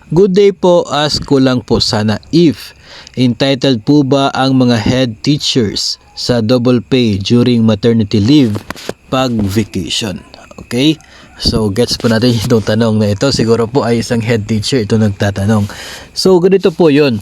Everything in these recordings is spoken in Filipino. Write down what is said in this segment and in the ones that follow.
Good day po, ask ko lang po sana if entitled po ba ang mga head teachers sa double pay during maternity leave pag vacation? Okay? So, gets po natin itong tanong na ito. Siguro po ay isang head teacher ito nagtatanong. So, ganito po yun.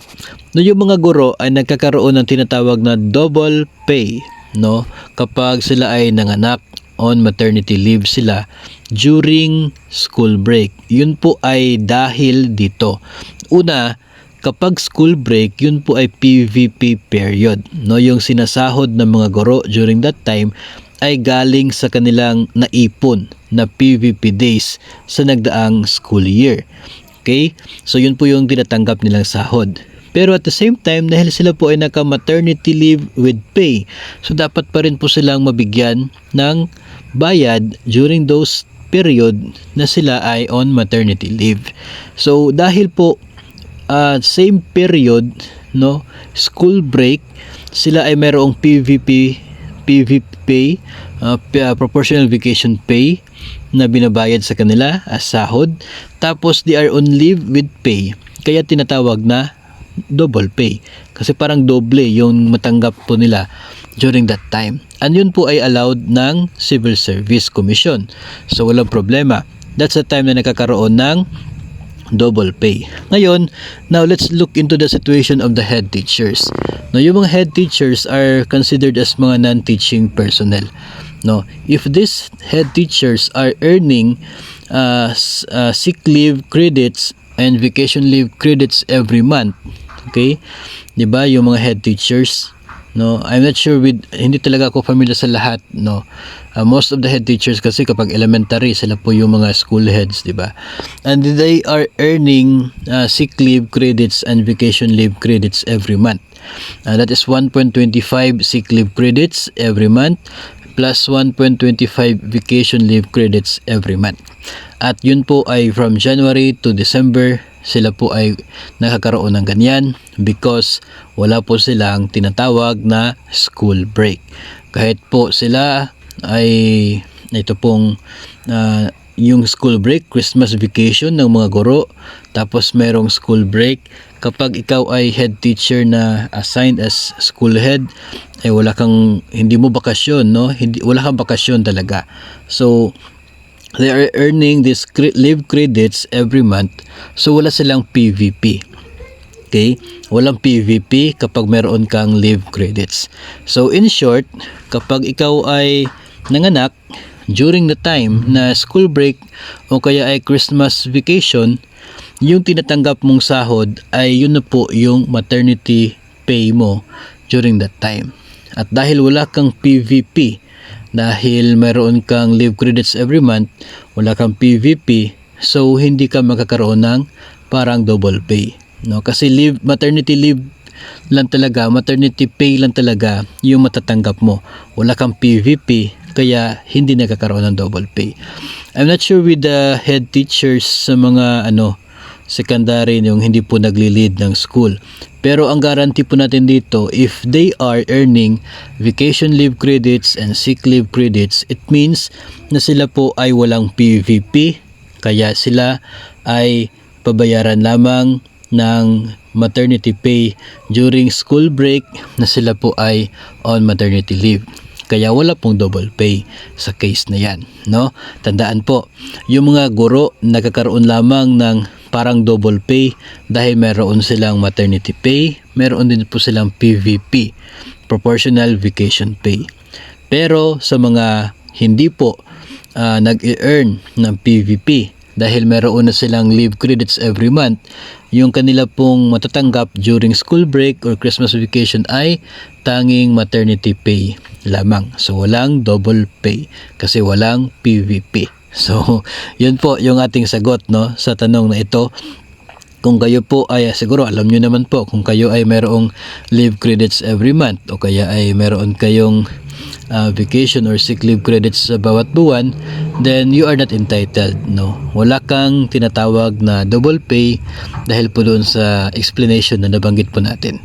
No, yung mga guro ay nagkakaroon ng tinatawag na double pay, no? Kapag sila ay nanganak, on maternity leave sila during school break. Yun po ay dahil dito. Una, kapag school break, yun po ay PVP period. No, yung sinasahod ng mga guro during that time ay galing sa kanilang naipon na PVP days sa nagdaang school year. Okay? So yun po yung tinatanggap nilang sahod. Pero at the same time, dahil sila po ay naka-maternity leave with pay, so dapat pa rin po silang mabigyan ng bayad during those period na sila ay on maternity leave. So dahil po same period, no, school break, sila ay mayroong PVP pay, proportional vacation pay na binabayad sa kanila as sahod. Tapos they are on leave with pay. Kaya tinatawag na double pay. Kasi parang doble yung matanggap po nila during that time. And yun po ay allowed ng Civil Service Commission. So walang problema. That's the time na nakakaroon ng double pay. Ngayon, now let's look into the situation of the head teachers. No, yung mga head teachers are considered as mga non-teaching personnel. No, if these head teachers are earning sick leave credits and vacation leave credits every month, okay? 'Di ba yung mga head teachers, no? I'm not sure with, hindi talaga ako familiar sa lahat, no? Most of the head teachers kasi kapag elementary sila po yung mga school heads, 'di ba? And they are earning sick leave credits and vacation leave credits every month. That is 1.25 sick leave credits every month plus 1.25 vacation leave credits every month. At yun po ay from January to December sila po ay nakakaroon ng ganyan because wala po silang tinatawag na school break. Kahit po sila ay ito pong yung school break, Christmas vacation ng mga guro, tapos merong school break. Kapag ikaw ay head teacher na assigned as school head, ay hindi mo bakasyon, no? Wala kang bakasyon talaga. So they are earning this leave credits every month. So wala silang PVP. Okay? Walang PVP kapag meron kang leave credits. So in short, kapag ikaw ay nanganak during the time na school break o kaya ay Christmas vacation, yung tinatanggap mong sahod ay yun na po yung maternity pay mo during that time. At dahil wala kang PVP, dahil mayroon kang leave credits every month, wala kang PVP, so hindi ka makakaroon ng parang double pay, no? Kasi maternity leave lang talaga, maternity pay lang talaga yung matatanggap mo. Wala kang PVP, kaya hindi nakakaroon ng double pay. I'm not sure with the head teachers sa mga secondary yung hindi po nagli-lead ng school. Pero ang guarantee po natin dito, if they are earning vacation leave credits and sick leave credits, it means na sila po ay walang PVP, kaya sila ay pabayaran lamang ng maternity pay during school break na sila po ay on maternity leave. Kaya wala pong double pay sa case na yan, no? Tandaan po, yung mga guro nagkakaroon lamang ng parang double pay dahil meron silang maternity pay, meron din po silang PVP, proportional vacation pay. Pero sa mga hindi po nag-earn ng PVP dahil meron na silang leave credits every month, yung kanila pong matatanggap during school break or Christmas vacation ay tanging maternity pay lamang. So walang double pay kasi walang PVP. So yun po yung ating sagot, no, sa tanong na ito. Kung kayo po ay siguro alam nyo naman po kung kayo ay mayroong leave credits every month o kaya ay mayroon kayong vacation or sick leave credits sa bawat buwan, then you are not entitled, no? Wala kang tinatawag na double pay dahil po doon sa explanation na nabanggit po natin.